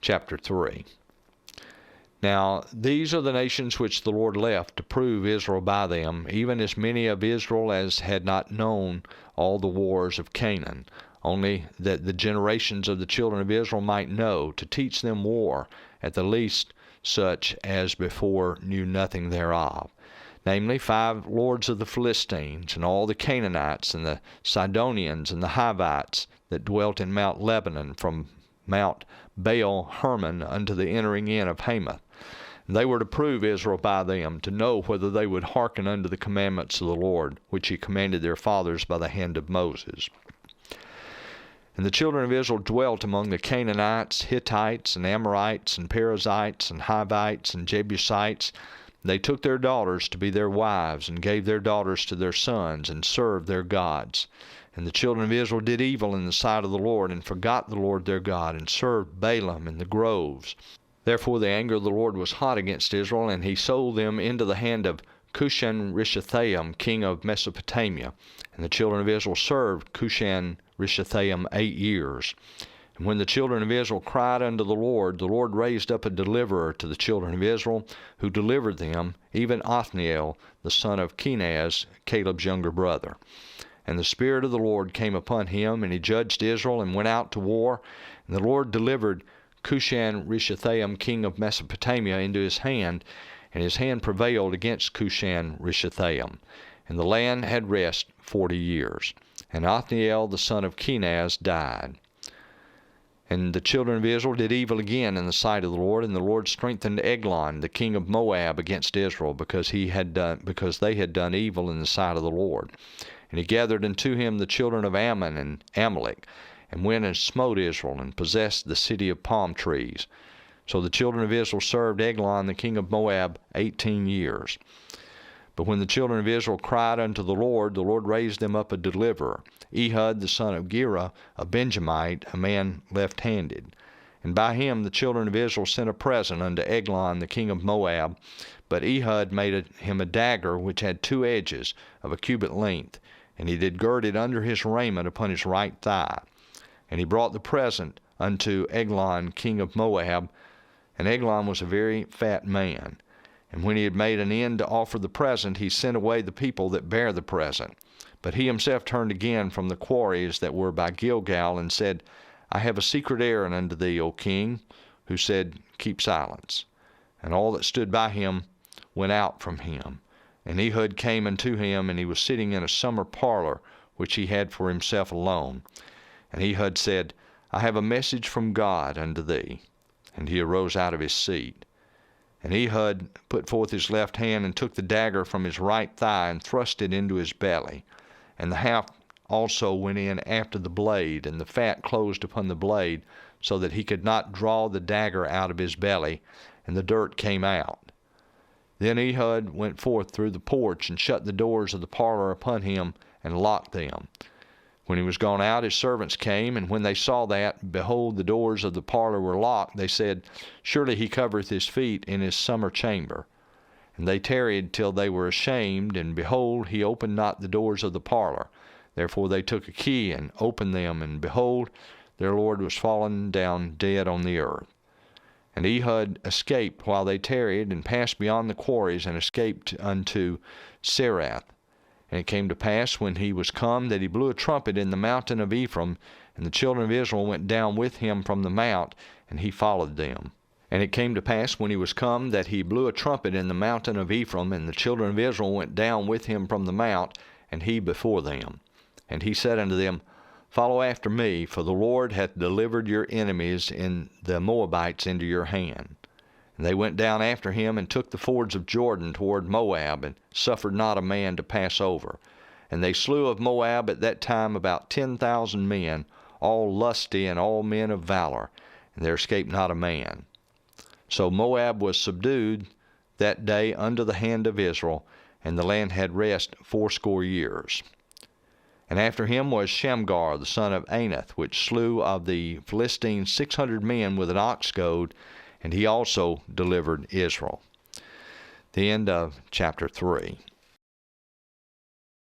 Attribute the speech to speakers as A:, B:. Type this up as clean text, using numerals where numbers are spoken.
A: chapter 3. Now these are the nations which the Lord left to prove Israel by them, even as many of Israel as had not known all the wars of Canaan, only that the generations of the children of Israel might know, to teach them war, at the least such as before knew nothing thereof. Namely, 5 lords of the Philistines, and all the Canaanites, and the Sidonians, and the Hivites, that dwelt in Mount Lebanon, from Mount Baal Hermon unto the entering in of Hamath. And they were to prove Israel by them, to know whether they would hearken unto the commandments of the Lord, which he commanded their fathers by the hand of Moses. And the children of Israel dwelt among the Canaanites, Hittites, and Amorites, and Perizzites, and Hivites, and Jebusites. They took their daughters to be their wives, and gave their daughters to their sons, and served their gods. And the children of Israel did evil in the sight of the Lord, and forgot the Lord their God, and served Balaam in the groves. Therefore the anger of the Lord was hot against Israel, and he sold them into the hand of Cushan-Rishathaim, king of Mesopotamia. And the children of Israel served Cushan-Rishathaim 8 years. And when the children of Israel cried unto the Lord raised up a deliverer to the children of Israel, who delivered them, even Othniel, the son of Kenaz, Caleb's younger brother. And the Spirit of the Lord came upon him, and he judged Israel, and went out to war. And the Lord delivered Cushan-Rishathaim, king of Mesopotamia, into his hand, and his hand prevailed against Cushan-Rishathaim. And the land had rest 40 years. And Othniel, the son of Kenaz, died. And the children of Israel did evil again in the sight of the Lord, and the Lord strengthened Eglon, the king of Moab, against Israel, because they had done evil in the sight of the Lord. And he gathered unto him the children of Ammon and Amalek, and went and smote Israel, and possessed the city of palm trees. So the children of Israel served Eglon, the king of Moab, 18 years. But when the children of Israel cried unto the Lord raised them up a deliverer, Ehud the son of Gera, a Benjamite, a man left-handed. And by him the children of Israel sent a present unto Eglon the king of Moab. But Ehud made him a dagger which had 2 edges, of a cubit length, and he did gird it under his raiment upon his right thigh. And he brought the present unto Eglon king of Moab, and Eglon was a very fat man. And when he had made an end to offer the present, he sent away the people that bare the present. But he himself turned again from the quarries that were by Gilgal, and said, I have a secret errand unto thee, O king. Who said, Keep silence. And all that stood by him went out from him. And Ehud came unto him, and he was sitting in a summer parlor, which he had for himself alone. And Ehud said, I have a message from God unto thee. And he arose out of his seat. And Ehud put forth his left hand, and took the dagger from his right thigh, and thrust it into his belly. And the haft also went in after the blade, and the fat closed upon the blade, so that he could not draw the dagger out of his belly, and the dirt came out. Then Ehud went forth through the porch, and shut the doors of the parlor upon him, and locked them. When he was gone out, his servants came, and when they saw that, behold, the doors of the parlor were locked, they said, Surely he covereth his feet in his summer chamber. And they tarried till they were ashamed, and behold, he opened not the doors of the parlor. Therefore they took a key, and opened them, and behold, their lord was fallen down dead on the earth. And Ehud escaped while they tarried, and passed beyond the quarries, and escaped unto Serath. And it came to pass, when he was come, that he blew a trumpet in the mountain of Ephraim, and the children of Israel went down with him from the mount, and he followed them. And it came to pass, when he was come, that he blew a trumpet in the mountain of Ephraim, and the children of Israel went down with him from the mount, and he before them. And he said unto them, Follow after me, for the Lord hath delivered your enemies in the Moabites into your hand. And they went down after him, and took the fords of Jordan toward Moab, and suffered not a man to pass over. And they slew of Moab at that time about 10,000 men, all lusty and all men of valor, and there escaped not a man. So Moab was subdued that day under the hand of Israel, and the land had rest 80 years. And after him was Shamgar the son of Anath, which slew of the Philistines 600 men with an ox goad, and he also delivered Israel. The end of chapter 3.